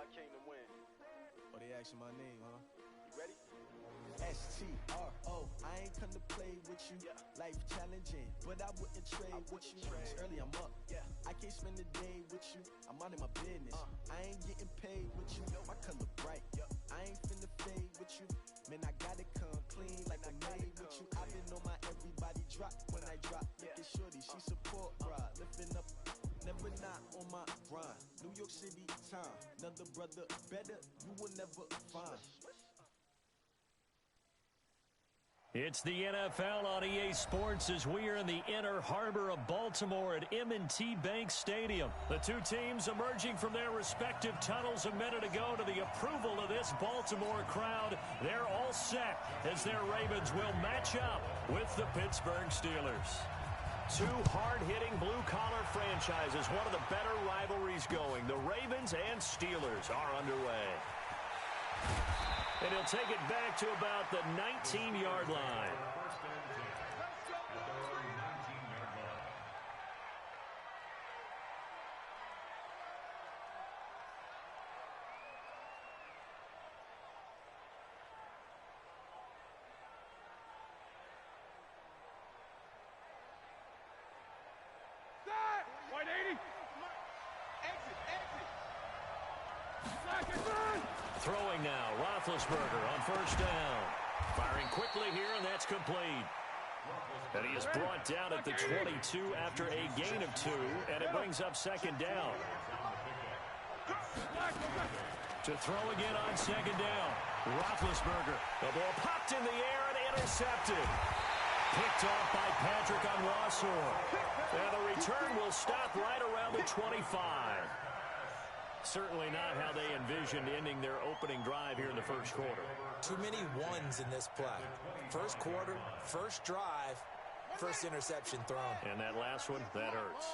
I came to win. Oh, they asking my name, huh? You ready? S-T-R-O, I ain't come to play with you. Yeah. Life challenging, but I wouldn't trade with you. It's early, I'm up. Yeah. I can't spend the day with you. I'm minding my business. I ain't getting paid with you. My color bright. I ain't finna fade with you. Man, I gotta come clean like I'm made with you. I've been on my everybody drop when I drop. Look at shorty, she support ride. Lifting up, never not on my grind. New York City time. Another brother better, you will never find. It's the NFL on EA Sports as we are in the inner harbor of Baltimore at M&T Bank Stadium. The two teams emerging from their respective tunnels a minute ago to the approval of this Baltimore crowd. They're all set as their Ravens will match up with the Pittsburgh Steelers. Two hard-hitting blue-collar franchises, one of the better rivalries going. The Ravens and Steelers are underway. And he'll take it back to about the 19-yard line. White 80. Exit. Throwing now, Roethlisberger on first down. Firing quickly here, and that's complete. And he is brought down at the 22 after a gain of 2, and it brings up second down. To throw again on second down. Roethlisberger. The ball popped in the air and intercepted. Picked off by Patrick on Rossor. And the return will stop right around the 25. Certainly not how they envisioned ending their opening drive here in the first quarter. Too many ones in this play. First quarter, first drive, first interception thrown. And that last one, that hurts.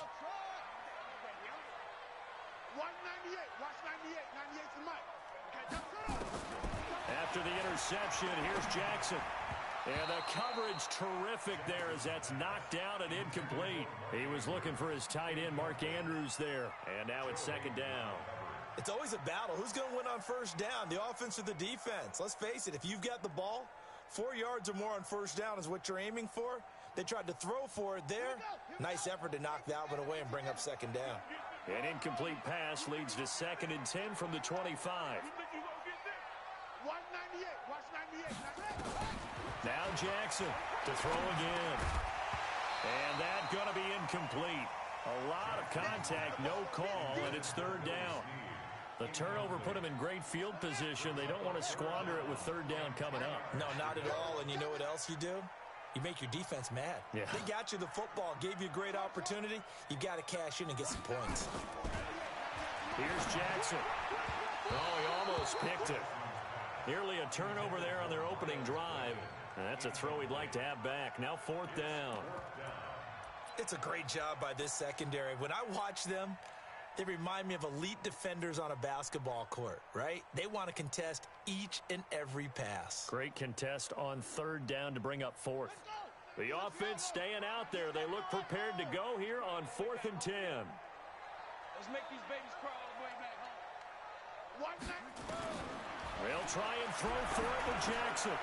198. Watch 98. 98's the mic. After the interception, here's Jackson. And the coverage terrific there as that's knocked down and incomplete. He was looking for his tight end, Mark Andrews, there. And now it's second down. It's always a battle. Who's going to win on first down, the offense or the defense? Let's face it, if you've got the ball, 4 yards or more on first down is what you're aiming for. They tried to throw for it there. Nice effort to knock that one away and bring up second down. An incomplete pass leads to 2nd and 10 from the 25. 198. Watch 98. Now Jackson to throw again. And that's going to be incomplete. A lot of contact, no call, and it's third down. The turnover put them in great field position. They don't want to squander it with third down coming up. No, not at all. And you know what else you do? You make your defense mad. Yeah. They got you the football, gave you a great opportunity. You got to cash in and get some points. Here's Jackson. Oh, he almost picked it. Nearly a turnover there on their opening drive. And that's a throw he'd like to have back. Now 4th down. It's a great job by this secondary. When I watch them, they remind me of elite defenders on a basketball court, right? They want to contest each and every pass. Great contest on 3rd down to bring up 4th. The offense staying out there. They look prepared to go here on 4th and 10. Let's make these babies crawl all the way back home. 1-9. They'll try and throw for it with Jackson.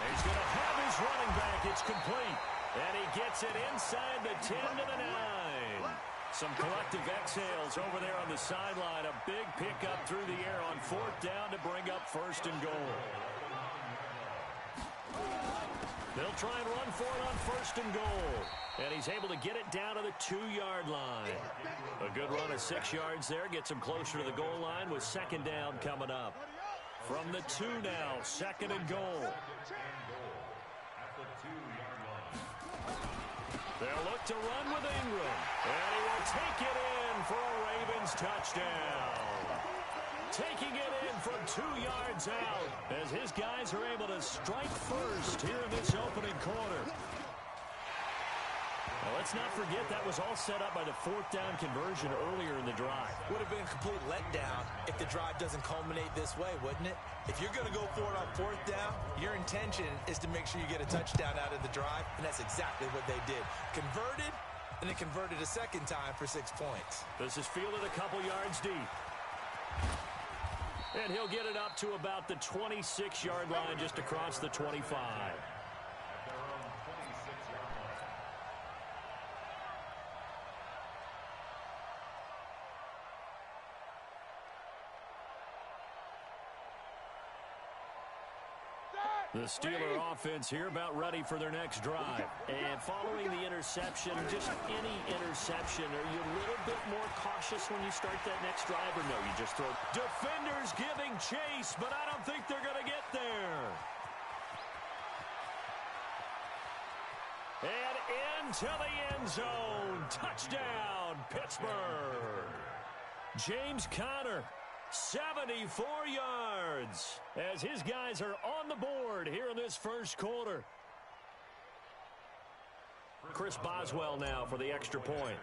He's going to have his running back. It's complete. And he gets it inside the 10 to the 9. Some collective exhales over there on the sideline. A big pickup through the air on 4th down to bring up 1st and goal. They'll try and run for it on 1st and goal. And he's able to get it down to the 2-yard line. A good run of 6 yards there. Gets him closer to the goal line with 2nd down coming up. From the 2 now, 2nd and goal. They'll look to run with Ingram. And he will take it in for a Ravens touchdown. Taking it in from 2 yards out as his guys are able to strike first here in this opening quarter. Well, let's not forget that was all set up by the 4th down conversion earlier in the drive. Would have been a complete letdown if the drive doesn't culminate this way, wouldn't it? If you're going to go for it on 4th down, your intention is to make sure you get a touchdown out of the drive, and that's exactly what they did. Converted, and then converted a second time for 6 points. This is fielded a couple yards deep. And he'll get it up to about the 26-yard line, just across the 25. The Steeler offense here about ready for their next drive. And following the interception, just any interception, are you a little bit more cautious when you start that next drive, or no, you just throw? Defenders giving chase, but I don't think they're going to get there. And into the end zone. Touchdown, Pittsburgh. James Conner. 74 yards as his guys are on the board here in this first quarter. Chris Boswell now for the extra point.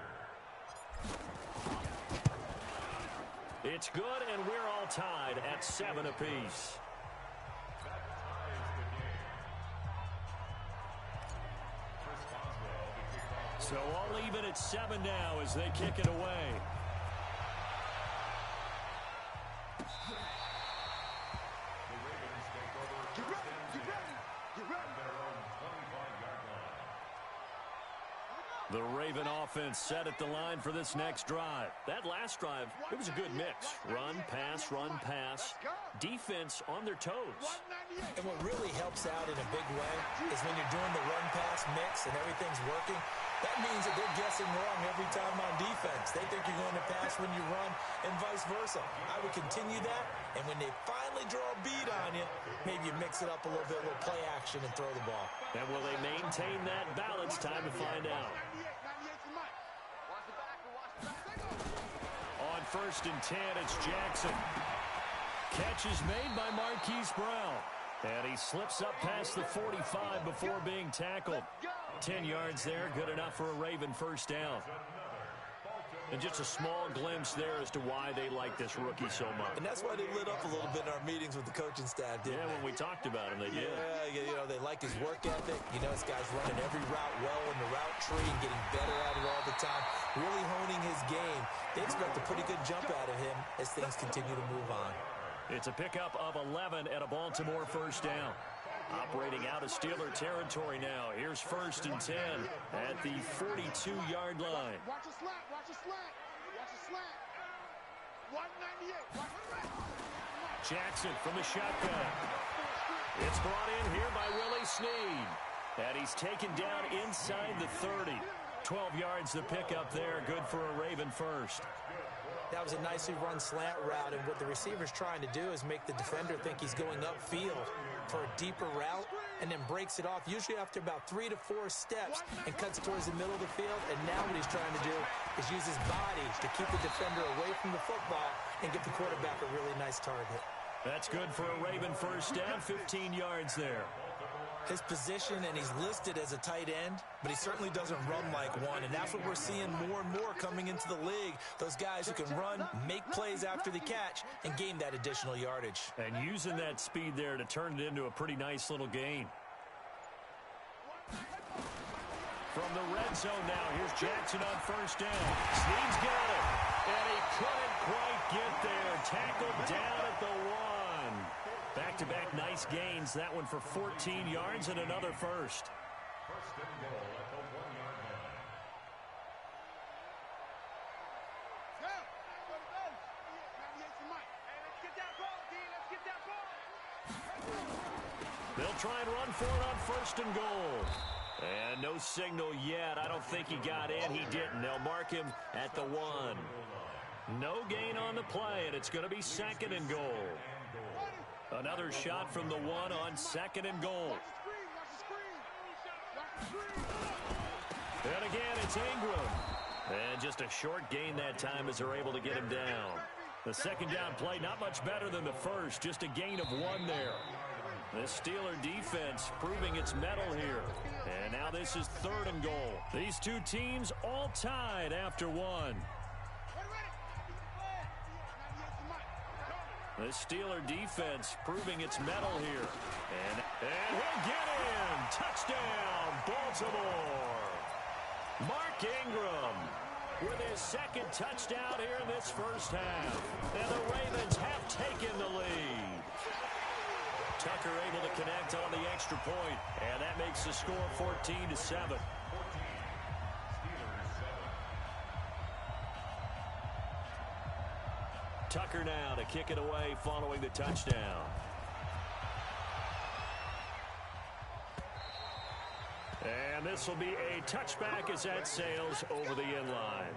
It's good, and we're all tied at 7 apiece. So all even at 7 now as they kick it away. The Raven offense set at the line for this next drive. That last drive, it was a good mix. Run, pass. Defense on their toes. And what really helps out in a big way is when you're doing the run-pass mix and everything's working, that means that they're guessing wrong every time on defense. They think you're going to pass when you run and vice versa. I would continue that, and when they finally draw a beat on you, maybe you mix it up a little bit, a little play action, and throw the ball. And will they maintain that balance? Time to find out. On 1st and 10, it's Jackson. Catch is made by Marquise Brown. And he slips up past the 45 before being tackled. 10 yards there, good enough for a Raven first down. And just a small glimpse there as to why they like this rookie so much. And that's why they lit up a little bit in our meetings with the coaching staff, didn't they? When we talked about him, they did. Yeah, you know, they like his work ethic. You know, this guy's running every route well in the route tree and getting better at it all the time, really honing his game. They expect a pretty good jump out of him as things continue to move on. It's a pickup of 11 at a Baltimore first down. Operating out of Steeler territory now. Here's 1st and 10 at the 42-yard line. Watch a slant. Watch a slant. 198. Jackson from the shotgun. It's brought in here by Willie Snead. And he's taken down inside the 30. 12 yards the pickup there. Good for a Raven first. That was a nicely run slant route, and what the receiver's trying to do is make the defender think he's going upfield for a deeper route, and then breaks it off, usually after about 3 to 4 steps, and cuts towards the middle of the field. And now what he's trying to do is use his body to keep the defender away from the football and give the quarterback a really nice target. That's good for a Raven first down, 15 yards there. His position, and he's listed as a tight end, but he certainly doesn't run like one, and that's what we're seeing more and more coming into the league. Those guys who can run, make plays after the catch, and gain that additional yardage. And using that speed there to turn it into a pretty nice little gain. From the red zone now, here's Jackson on first down. Snead's got it, and he couldn't quite get there. Tackled down at the 1. Back-to-back nice gains. That one for 14 yards and another first. First and goal at the 1-yard line. They'll try and run for it on 1st and goal. And no signal yet. I don't think he got in. He didn't. They'll mark him at the 1. No gain on the play, and it's going to be 2nd and goal. Another shot from the 1 on 2nd and goal. And again, it's Ingram. And just a short gain that time as they're able to get him down. The 2nd down play, not much better than the first. Just a gain of 1 there. The Steeler defense proving its mettle here. And now this is 3rd and goal. These two teams all tied after 1. The Steeler defense proving its mettle here. And he'll get in. Touchdown, Baltimore. Mark Ingram. with his second touchdown here in this first half. And the Ravens have taken the lead. Tucker able to connect on the extra point, and that makes the score 14-7. Tucker now to kick it away following the touchdown. And this will be a touchback as that sails over the end line.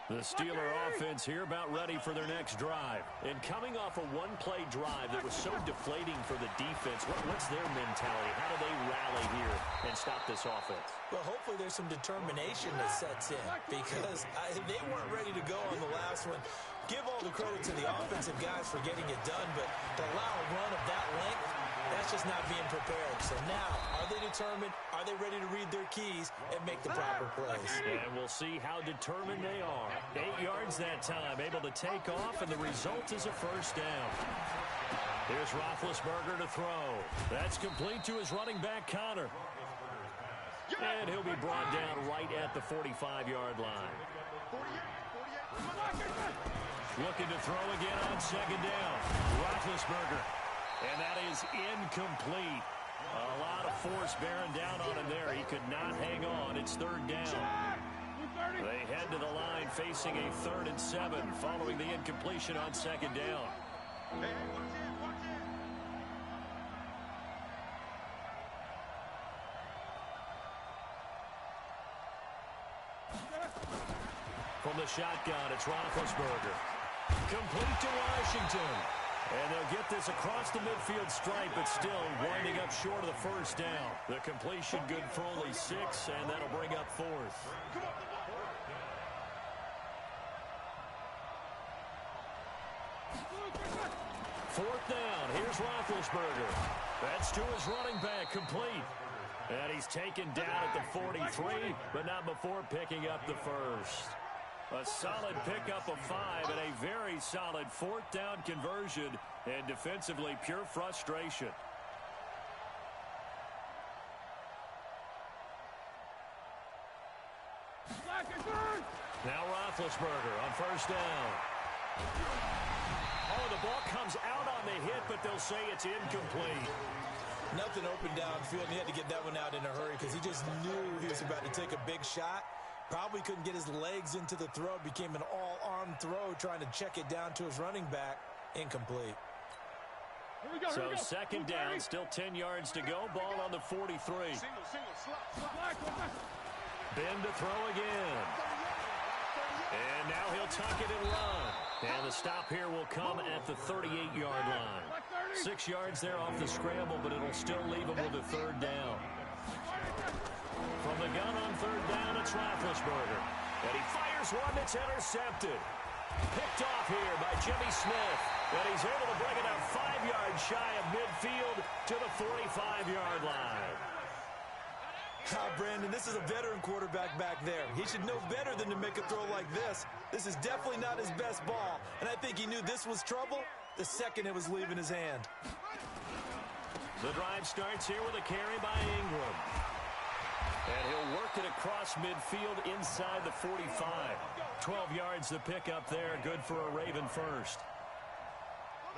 The Steeler offense here about ready for their next drive. And coming off a one-play drive that was so deflating for the defense, what's their mentality? How do they rally here and stop this offense? Well, hopefully there's some determination that sets in because they weren't ready to go on the last one. Give all the credit to the offensive guys for getting it done, but to allow a run of that length, that's just not being prepared. So now, are they determined? Are they ready to read their keys and make the proper plays? And we'll see how determined they are. 8 yards that time, able to take off, and the result is a first down. Here's Roethlisberger to throw. That's complete to his running back, Connor. And he'll be brought down right at the 45-yard line. Looking to throw again on second down. Roethlisberger. And that is incomplete. A lot of force bearing down on him there. He could not hang on. It's third down. They head to the line facing a 3rd and 7 following the incompletion on second down. From the shotgun, it's Roethlisberger. Complete to Washington. And they'll get this across the midfield stripe, but still winding up short of the first down. The completion good for only 6, and that'll bring up 4th. Fourth down. Here's Roethlisberger. That's to his running back, complete. And he's taken down at the 43, but not before picking up the first. A solid pickup of 5 and a very solid 4th down conversion, and defensively pure frustration. Now Roethlisberger on first down. Oh, the ball comes out on the hit, but they'll say it's incomplete. Nothing open downfield, and he had to get that one out in a hurry because he just knew he was about to take a big shot. Probably couldn't get his legs into the throw. Became an all-arm throw trying to check it down to his running back. Incomplete. So second down, still 10 yards to go. Ball on the 43. Ben to throw again. And now he'll tuck it and run. And the stop here will come at the 38-yard line. 6 yards there off the scramble, but it'll still leave him with a third down. From the gun on third down, it's Roethlisberger. And he fires one that's intercepted. Picked off here by Jimmy Smith. And he's able to bring it up 5 yards shy of midfield to the 45-yard line. Brandon, this is a veteran quarterback back there. He should know better than to make a throw like this. This is definitely not his best ball. And I think he knew this was trouble the second it was leaving his hand. The drive starts here with a carry by Ingram. And he'll work it across midfield inside the 45. 12 yards to pick up there. Good for a Raven first.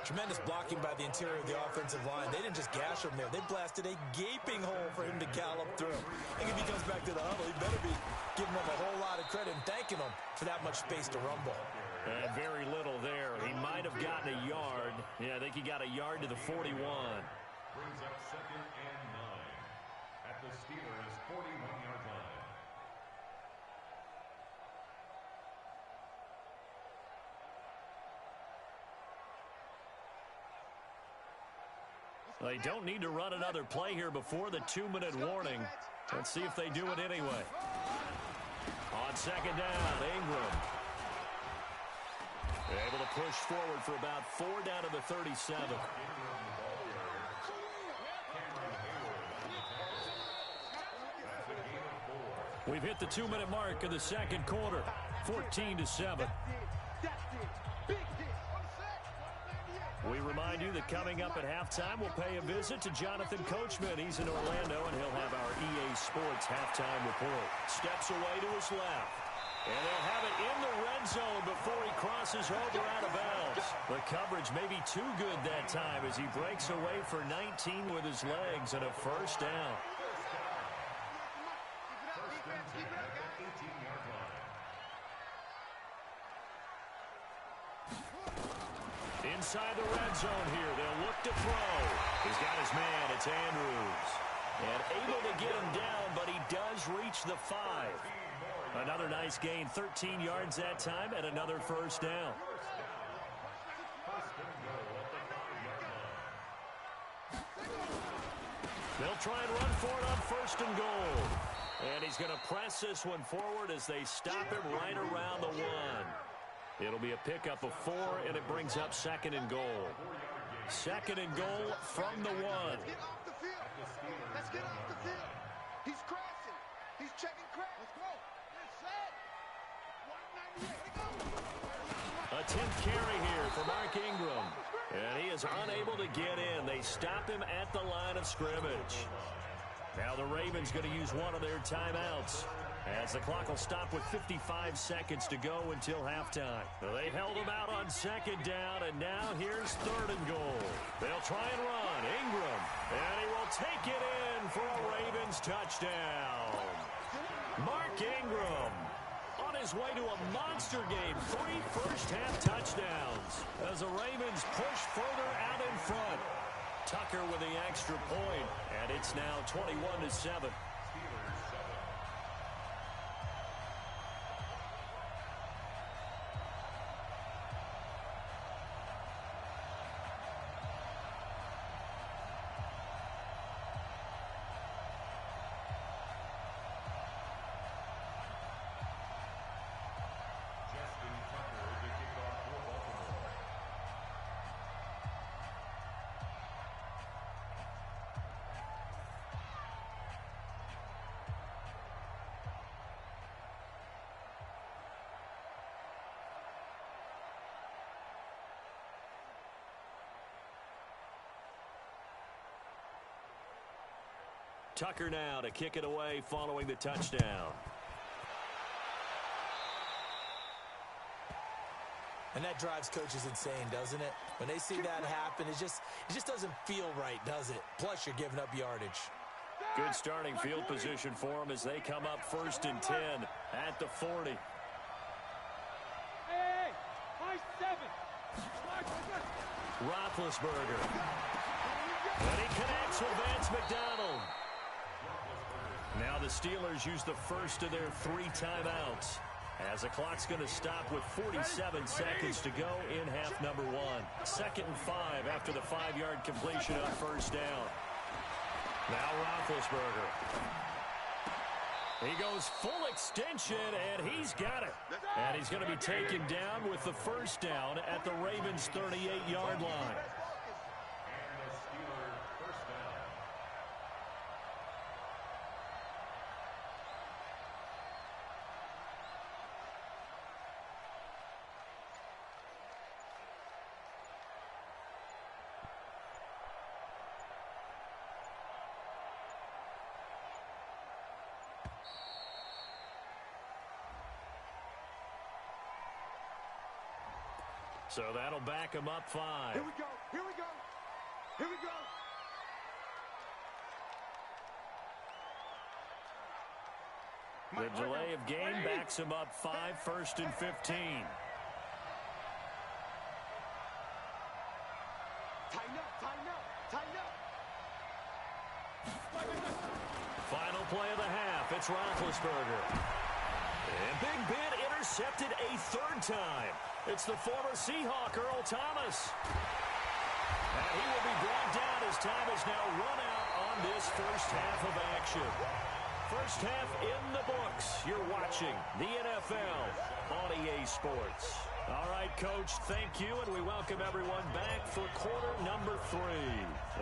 Tremendous blocking by the interior of the offensive line. They didn't just gash him there. They blasted a gaping hole for him to gallop through. I think if he comes back to the huddle, he better be giving them a whole lot of credit and thanking them for that much space to rumble. And very little there. He might have gotten a yard. Yeah, I think he got a yard to the 41. Brings up 2nd and 9 at the Steelers' 41-yard line. They don't need to run another play here before the 2-minute warning. Let's see if they do it anyway. On second down, Ingram. Able to push forward for about 4 down to the 37. We've hit the 2-minute mark of the second quarter. 14-7. We remind you that coming up at halftime, we'll pay a visit to Jonathan Coachman. He's in Orlando, and he'll have our EA Sports halftime report. Steps away to his left. And they'll have it in the red zone before he crosses over out of bounds. The coverage may be too good that time as he breaks away for 19 with his legs and a first down. Inside the red zone here, they'll look to throw. He's got his man, it's Andrews. And able to get him down, but he does reach the 5. Another nice gain, 13 yards that time, and another first down. They'll try and run for it on first and goal. And he's going to press this one forward as they stop him right around the 1. It'll be a pickup of 4, and it brings up second and goal. Second and goal from the 1. Let's get off the field. Let's get off the field. He's crashing. He's checking crash. Let's go. A 10th carry here for Mark Ingram. And he is unable to get in. They stop him at the line of scrimmage. Now the Ravens going to use one of their timeouts, as the clock will stop with 55 seconds to go until halftime. They held him out on second down, and now here's third and goal. They'll try and run. Ingram. And he will take it in for a Ravens touchdown. Mark Ingram on his way to a monster game. 3 first-half touchdowns as the Ravens push further out in front. Tucker with the extra point, and it's now 21-7. Tucker now to kick it away following the touchdown. And that drives coaches insane, doesn't it? When they see that happen, it just doesn't feel right, does it? Plus, you're giving up yardage. Good starting field position for them as they come up 1st and 10 at the 40. Hey, my 7. Roethlisberger. And he connects with Vance McDonald. Now the Steelers use the first of their 3 timeouts, as the clock's going to stop with 47 seconds to go in half number 1. 2nd and 5 after the 5-yard completion on first down. Now Roethlisberger. He goes full extension, and he's got it. And he's going to be taken down with the first down at the Ravens' 38-yard line. So that'll back him up 5. Here we go. Here we go. Here we go. The delay of game backs him up 5, 1st and 15. Tighten up, tighten up, tighten up. Final play of the half. It's Roethlisberger. And Big Ben intercepted a 3rd time. It's the former Seahawk, Earl Thomas. And he will be brought down as time is now run out on this first half of action. First half in the books. You're watching the NFL on EA Sports. All right, Coach, thank you, and we welcome everyone back for quarter number 3.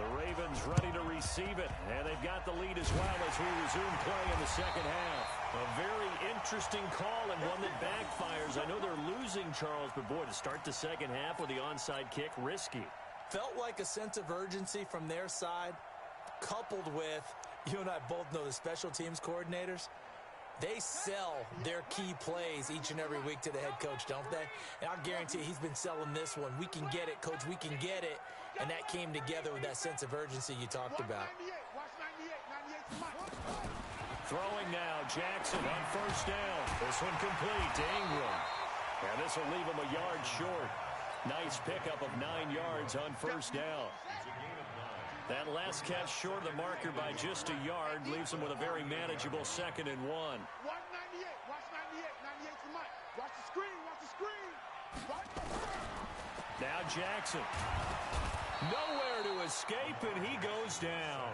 The Ravens ready to receive it, and they've got the lead as well as we resume play in the second half. A very interesting call and one that backfires. I know they're losing, Charles, but boy, to start the second half with the onside kick, risky. Felt like a sense of urgency from their side, coupled with, you and I both know the special teams coordinators, they sell their key plays each and every week to the head coach, don't they? And I'll guarantee he's been selling this one. We can get it, coach, we can get it. And that came together with that sense of urgency you talked about. Throwing now, Jackson on first down. This one complete to Ingram. And this will leave him a yard short. Nice pickup of 9 yards on first down. That last catch short of the marker by just a yard leaves him with a very manageable 2nd and 1. Watch 98. Watch 98. 98 to Mike. Watch the screen. Watch the screen. Now Jackson. Nowhere to escape, and he goes down.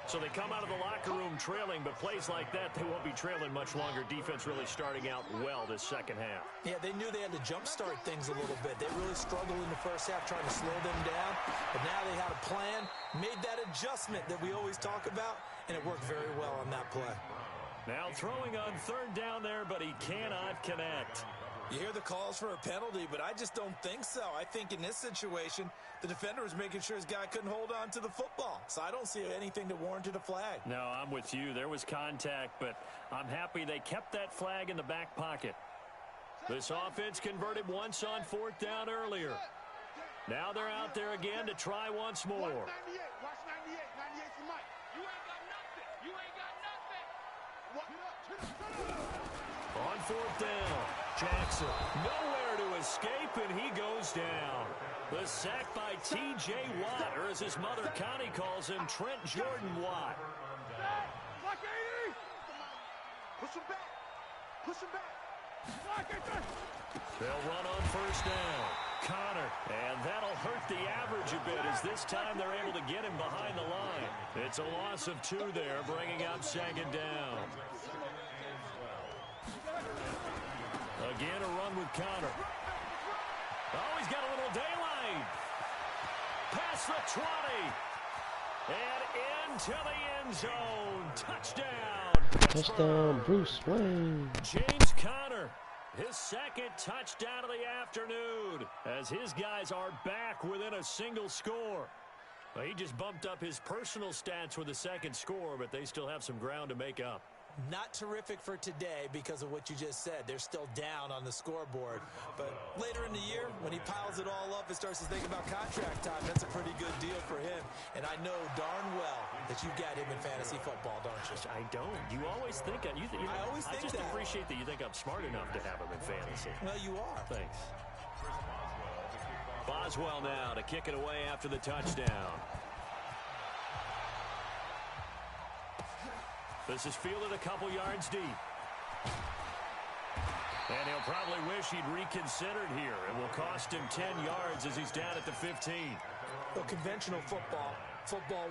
So they come out of the locker room trailing, but plays like that, they won't be trailing much longer. Defense really starting out well this second half. Yeah, they knew they had to jumpstart things a little bit. They really struggled in the first half trying to slow them down, but now they had a plan, made that adjustment that we always talk about, and it worked very well on that play. Now throwing on 3rd down there, but he cannot connect. You hear the calls for a penalty, but I just don't think so. I think in this situation, the defender was making sure his guy couldn't hold on to the football. So I don't see anything that warranted a flag. No, I'm with you. There was contact, but I'm happy they kept that flag in the back pocket. This offense converted once on 4th down earlier. Now they're out there again to try once more. Watch 98. Watch 98. 98 to Mike. You ain't got nothing. You ain't got nothing. On 4th down, Jackson nowhere to escape, and he goes down. The sack by T.J. Watt, or as his mother Connie calls him, Trent Jordan Watt. Block 80. Push him back. Push him back. Block 80. They'll run on 1st down. Connor, and that'll hurt the average a bit as this time they're able to get him behind the line. It's a loss of 2 there, bringing up 2nd down. Again, a run with Connor. Oh, he's got a little daylight. Past the 20. And into the end zone. Touchdown. Touchdown, Bruce Wayne. James Conner, his 2nd touchdown of the afternoon, as his guys are back within a single score. Well, he just bumped up his personal stats with a 2nd score, but they still have some ground to make up. Not terrific for today because of what you just said. They're still down on the scoreboard. But later in the year, when he piles it all up and starts to think about contract time, that's a pretty good deal for him. And I know darn well that you've got him in fantasy football, don't you? I don't. You always think I just appreciate that you think I'm smart enough to have him in fantasy. Well, you are. Thanks. Boswell now to kick it away after the touchdown. This is fielded a couple yards deep. And he'll probably wish he'd reconsidered here. It will cost him 10 yards as he's down at the 15. Well, conventional football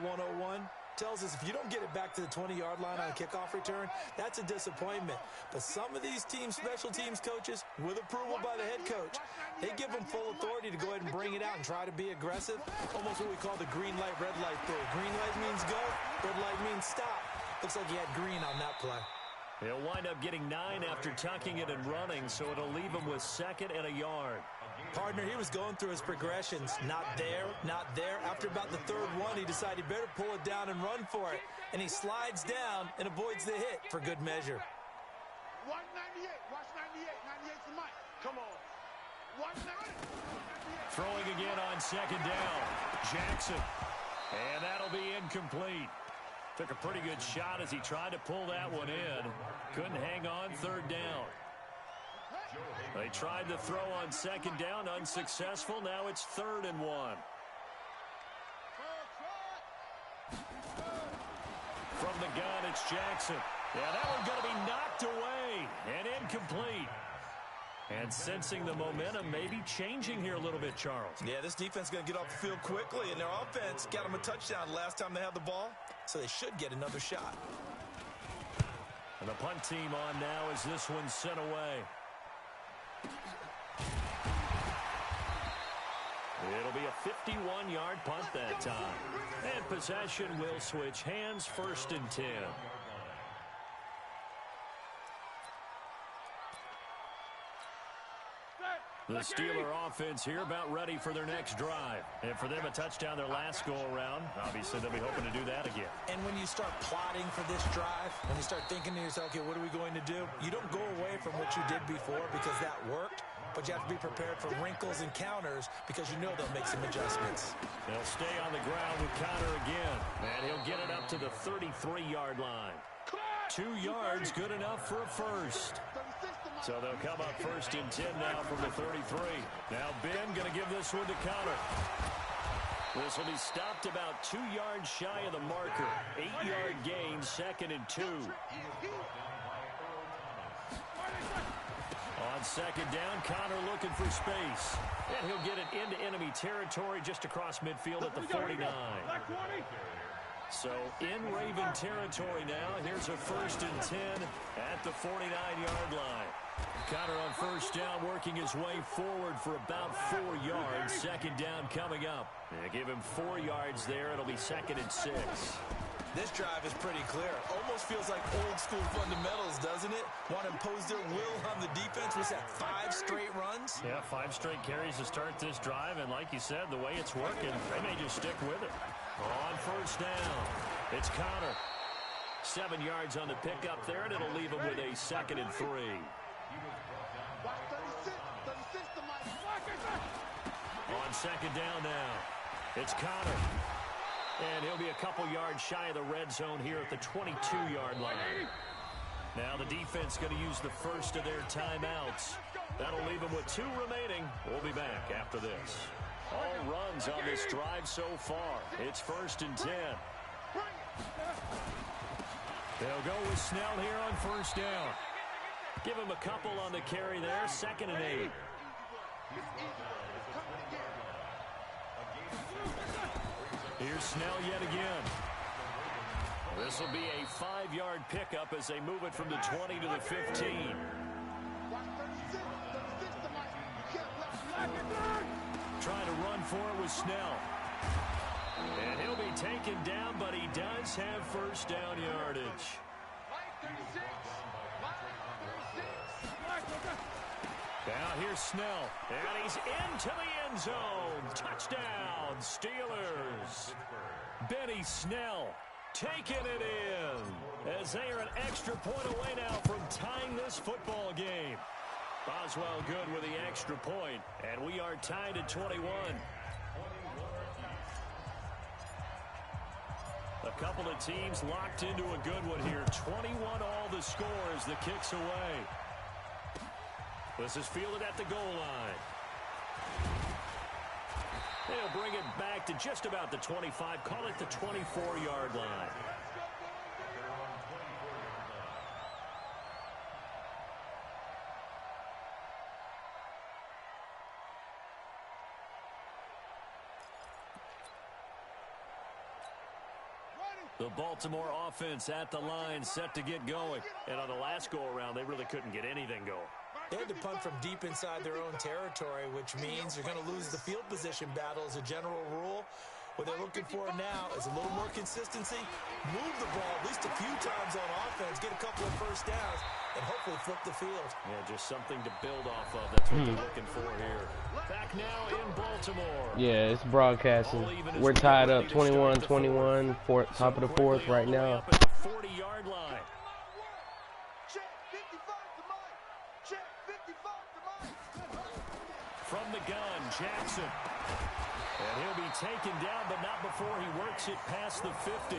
101, tells us if you don't get it back to the 20-yard line on a kickoff return, that's a disappointment. But some of these teams, special teams coaches, with approval by the head coach, they give them full authority to go ahead and bring it out and try to be aggressive. Almost what we call the green light, red light theory. Green light means go, red light means stop. Looks like he had green on that play. He'll wind up getting 9 after tucking it and running, so it'll leave him with 2nd and a yard. Partner, he was going through his progressions. Not there, not there. After about the 3rd one, he decided he better pull it down and run for it. And he slides down and avoids the hit for good measure. Watch 98. Watch 98. 98 to Mike. Come on. Watch 98. Throwing again on 2nd down. Jackson. And that'll be incomplete. Took a pretty good shot as he tried to pull that one in. Couldn't hang on 3rd down. They tried to throw on 2nd down, unsuccessful. Now it's 3rd and 1. From the gun, it's Jackson. Yeah, that one's going to be knocked away and incomplete. And sensing the momentum, maybe changing here a little bit, Charles. Yeah, this defense is going to get off the field quickly, and their offense got them a touchdown last time they had the ball, so they should get another shot. And the punt team on now as this one's sent away. It'll be a 51-yard punt that time. And possession will switch hands, 1st and 10. The Steeler offense here about ready for their next drive. And for them, a touchdown their last go-around. Obviously, they'll be hoping to do that again. And when you start plotting for this drive, when you start thinking to yourself, okay, what are we going to do? You don't go away from what you did before because that worked, but you have to be prepared for wrinkles and counters because you know they'll make some adjustments. They'll stay on the ground with Connor again, and he'll get it up to the 33-yard line. 2 yards, good enough for a first. So they'll come up 1st and 10 now from the 33. Now Ben going to give this one to Connor. This will be stopped about 2 yards shy of the marker. 8-yard gain, 2nd and 2. On 2nd down, Connor looking for space. And he'll get it into enemy territory just across midfield at the 49. So in Raven territory now. Here's a 1st and 10 at the 49-yard line. Connor on 1st down, working his way forward for about 4 yards. 2nd down coming up. They give him 4 yards there. It'll be 2nd and 6. This drive is pretty clear. Almost feels like old school fundamentals, doesn't it? Want to impose their will on the defense. Was that 5 straight runs? Yeah, 5 straight carries to start this drive. And like you said, the way it's working, they may just stick with it. On 1st down, it's Connor. 7 yards on the pickup there, and it'll leave him with a 2nd and 3. On 2nd down now, it's Connor. And he'll be a couple yards shy of the red zone here at the 22-yard line. Now the defense going to use the first of their timeouts. That'll leave them with 2 remaining. We'll be back after this. All runs on this drive so far. It's 1st and 10. They'll go with Snell here on 1st down. Give him a couple on the carry there. 2nd and 8. Here's Snell yet again. This will be a 5-yard pickup as they move it from the 20 to the 15. Trying to run for it with Snell. And he'll be taken down, but he does have 1st down yardage. Now here's Snell, and he's into the end zone. Touchdown, Steelers. Benny Snell taking it in as they are an extra point away now from tying this football game. Boswell good with the extra point, and we are tied at 21. A couple of teams locked into a good one here. 21 all the score as the kick's away. This is fielded at the goal line. They'll bring it back to just about the 25. Call it the 24-yard line. The Baltimore offense at the line, set to get going. And on the last go-around, they really couldn't get anything going. They had to punt from deep inside their own territory, which means they're going to lose the field position battle as a general rule. What they're looking for now is a little more consistency, move the ball at least a few times on offense, get a couple of 1st downs, and hopefully flip the field. Yeah, just something to build off of. That's what they're looking for here. Back now in Baltimore. Yeah, it's broadcasting. We're tied up 21-21, top of the 4th right now. At the 40-yard line. From the gun, Jackson. And he'll be taken down, but not before he works it past the 50.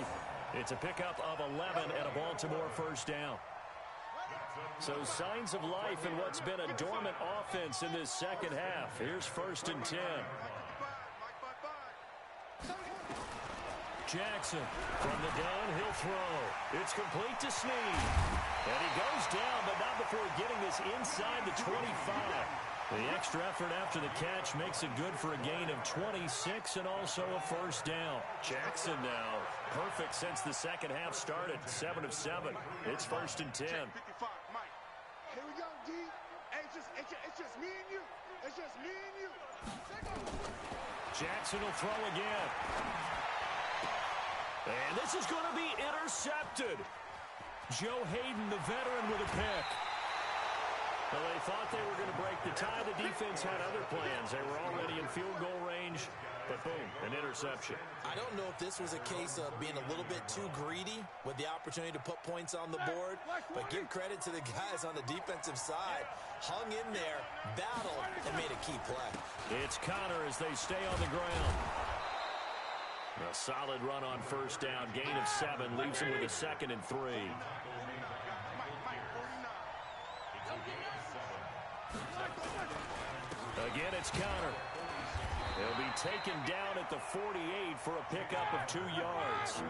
It's a pickup of 11 and a Baltimore 1st down. So signs of life in what's been a dormant offense in this 2nd half. Here's 1st and 10. Jackson from the gun, he'll throw. It's complete to Snead. And he goes down, but not before getting this inside the 25. The extra effort after the catch makes it good for a gain of 26 and also a 1st down. Jackson now perfect since the 2nd half started. 7 of 7. It's 1st and 10. Here we go, D. It's just me and you. It's just me and you. Jackson will throw again. And this is going to be intercepted. Joe Hayden, the veteran, with a pick. Well, they thought they were going to break the tie. The defense had other plans. They were already in field goal range, but boom, an interception. I don't know if this was a case of being a little bit too greedy with the opportunity to put points on the board, but give credit to the guys on the defensive side. Hung in there, battled, and made a key play. It's Connor as they stay on the ground. A solid run on first down. Gain of 7 leaves him with a 2nd and 3. Again, it's Connor. He'll be taken down at the 48 for a pickup of 2 yards.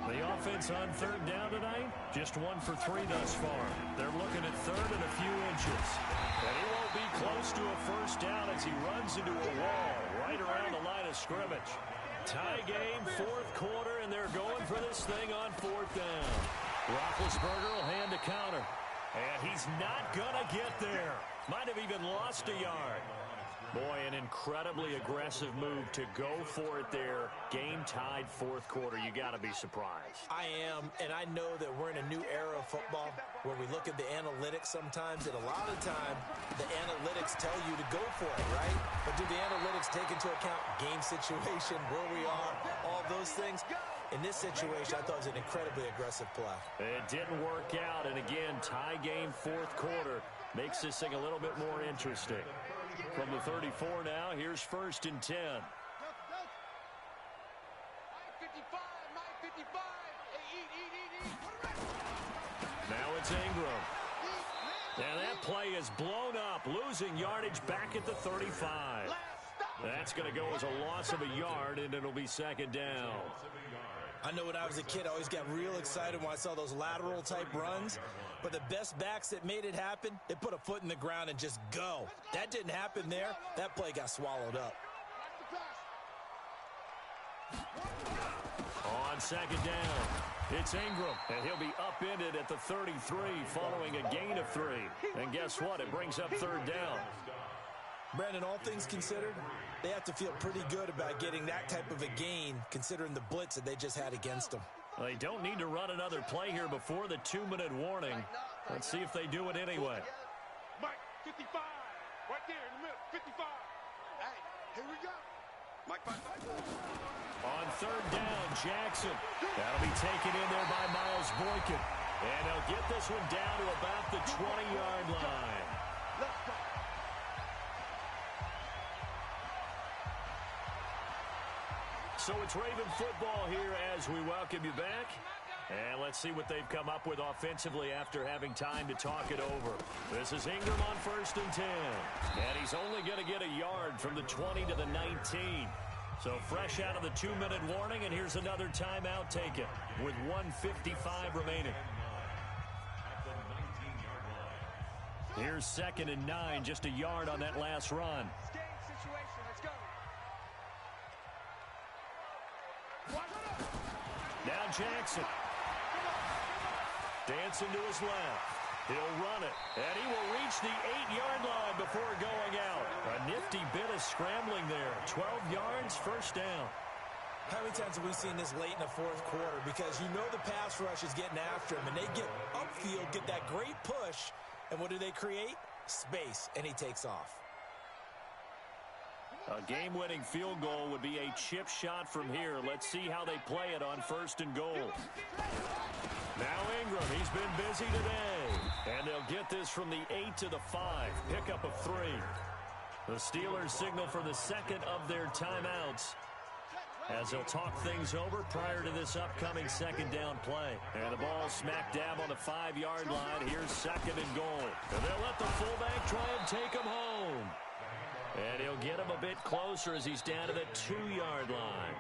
The offense on 3rd down tonight, just 1 for 3 thus far. They're looking at 3rd and a few inches. And he won't be close to a first down as he runs into a wall right around the line of scrimmage. Tie game, 4th quarter, and they're going for this thing on 4th down. Roethlisberger will hand to Connor. And he's not going to get there. Might have even lost a yard. Boy, an incredibly aggressive move to go for it there. Game tied 4th quarter. You got to be surprised. I am, and I know that we're in a new era of football where we look at the analytics sometimes, and a lot of the time the analytics tell you to go for it, right? But do the analytics take into account game situation, where we are, all those things? In this situation, I thought it was an incredibly aggressive play. It didn't work out, and again, tie game 4th quarter makes this thing a little bit more interesting. From the 34 now, here's 1st and 10. Now it's Ingram. And that play is blown up, losing yardage back at the 35. That's going to go as a loss of a yard, and it'll be 2nd down. I know when I was a kid, I always got real excited when I saw those lateral-type runs. But the best backs that made it happen, they put a foot in the ground and just go. That didn't happen there. That play got swallowed up. On 2nd down, it's Ingram, and he'll be upended at the 33 following a gain of 3. And guess what? It brings up 3rd down. Brandon, all things considered, they have to feel pretty good about getting that type of a gain considering the blitz that they just had against them. Well, they don't need to run another play here before the 2-minute warning. Let's see if they do it anyway. Mike, 55. Right there in the middle, 55. Hey, here we go. Mike, Mike. On 3rd down, Jackson. That'll be taken in there by Miles Boykin. And he'll get this one down to about the 20-yard line. Let's go. So it's Raven football here as we welcome you back. And let's see what they've come up with offensively after having time to talk it over. This is Ingram on 1st and 10. And he's only going to get a yard from the 20 to the 19. So fresh out of the 2-minute warning, and here's another timeout taken with 1:55 remaining. Here's 2nd and 9, just a yard on that last run. Now Jackson. Dancing to his left. He'll run it, and he will reach the 8-yard line before going out. A nifty bit of scrambling there. 12 yards, 1st down. How many times have we seen this late in the 4th quarter? Because you know the pass rush is getting after him, and they get upfield, get that great push, and what do they create? Space, and he takes off. A game-winning field goal would be a chip shot from here. Let's see how they play it on 1st and goal. Now Ingram, he's been busy today. And they'll get this from the 8 to the 5. Pickup of 3. The Steelers signal for the 2nd of their timeouts as they'll talk things over prior to this upcoming 2nd down play. And the ball smack dab on the 5-yard line. Here's 2nd and goal. And they'll let the fullback try and take him home. And he'll get him a bit closer as he's down to the 2-yard line.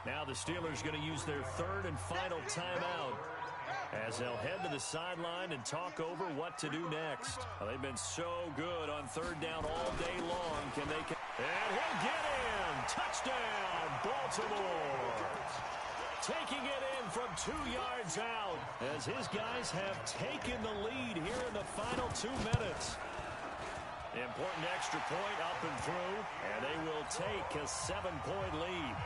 Now the Steelers going to use their 3rd and final timeout as they'll head to the sideline and talk over what to do next. Well, they've been so good on 3rd down all day long. And he'll get in. Touchdown, Baltimore. Taking it in from 2 yards out as his guys have taken the lead here in the final 2 minutes. Important extra point up and through, and they will take a 7-point lead.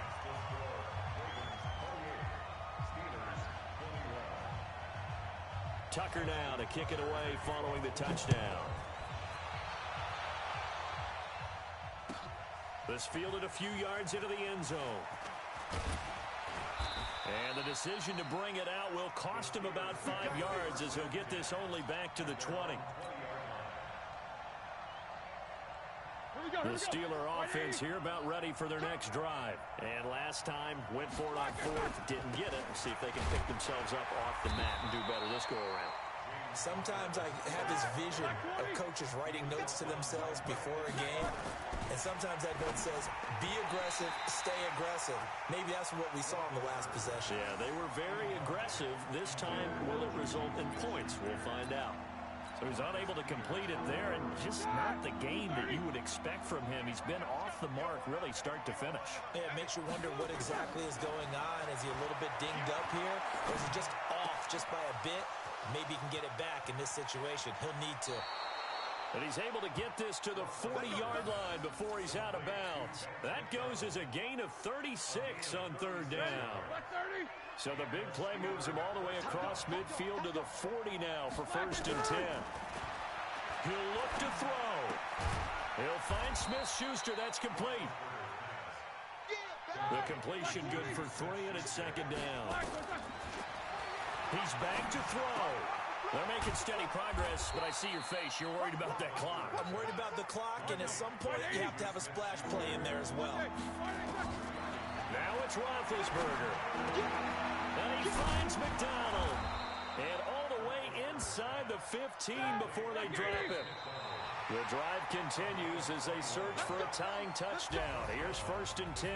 Tucker now to kick it away following the touchdown. This fielded a few yards into the end zone. And the decision to bring it out will cost him about 5 yards as he'll get this only back to the 20. The Steeler offense here about ready for their next drive. And last time, went for it on fourth, didn't get it. See if they can pick themselves up off the mat and do better this go-around. Sometimes I have this vision of coaches writing notes to themselves before a game. And sometimes that note says, be aggressive, stay aggressive. Maybe that's what we saw in the last possession. Yeah, they were very aggressive. This time, will it result in points? We'll find out. So he's unable to complete it there, and just not the game that you would expect from him. He's been off the mark really start to finish. Yeah, it makes you wonder what exactly is going on. Is he a little bit dinged up here? Or is he just off just by a bit? Maybe he can get it back in this situation. He'll need to. And he's able to get this to the 40-yard line before he's out of bounds. That goes as a gain of 36 on third down. So the big play moves him all the way across midfield to the 40 now for 1st and 10. He'll look to throw. He'll find Smith-Schuster. That's complete. The completion good for 3, and it's 2nd down. He's back to throw. They're making steady progress, but I see your face. You're worried about that clock. I'm worried about the clock, and at some point you have to have a splash play in there as well. Now it's Roethlisberger. And he finds McDonald. And all the way inside the 15 before they drop him. The drive continues as they search for a tying touchdown. Here's 1st and 10.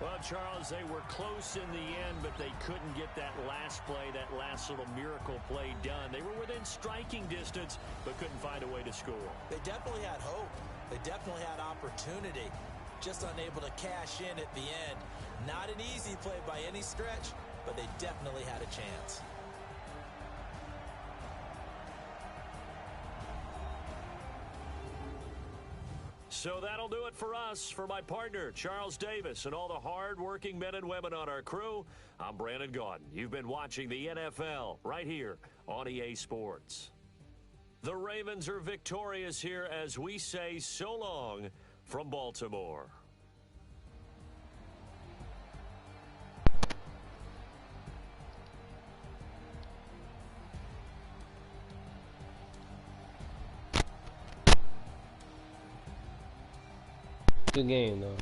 Well, Charles, they were close in the end, but they couldn't get that last play, that last little miracle play done. They were within striking distance, but couldn't find a way to score. They definitely had hope. They definitely had opportunity. Just unable to cash in at the end. Not an easy play by any stretch, but they definitely had a chance. So that'll do it for us. For my partner, Charles Davis, and all the hard-working men and women on our crew, I'm Brandon Gaudin. You've been watching the NFL right here on EA Sports. The Ravens are victorious here as we say so long from Baltimore. Good game, though.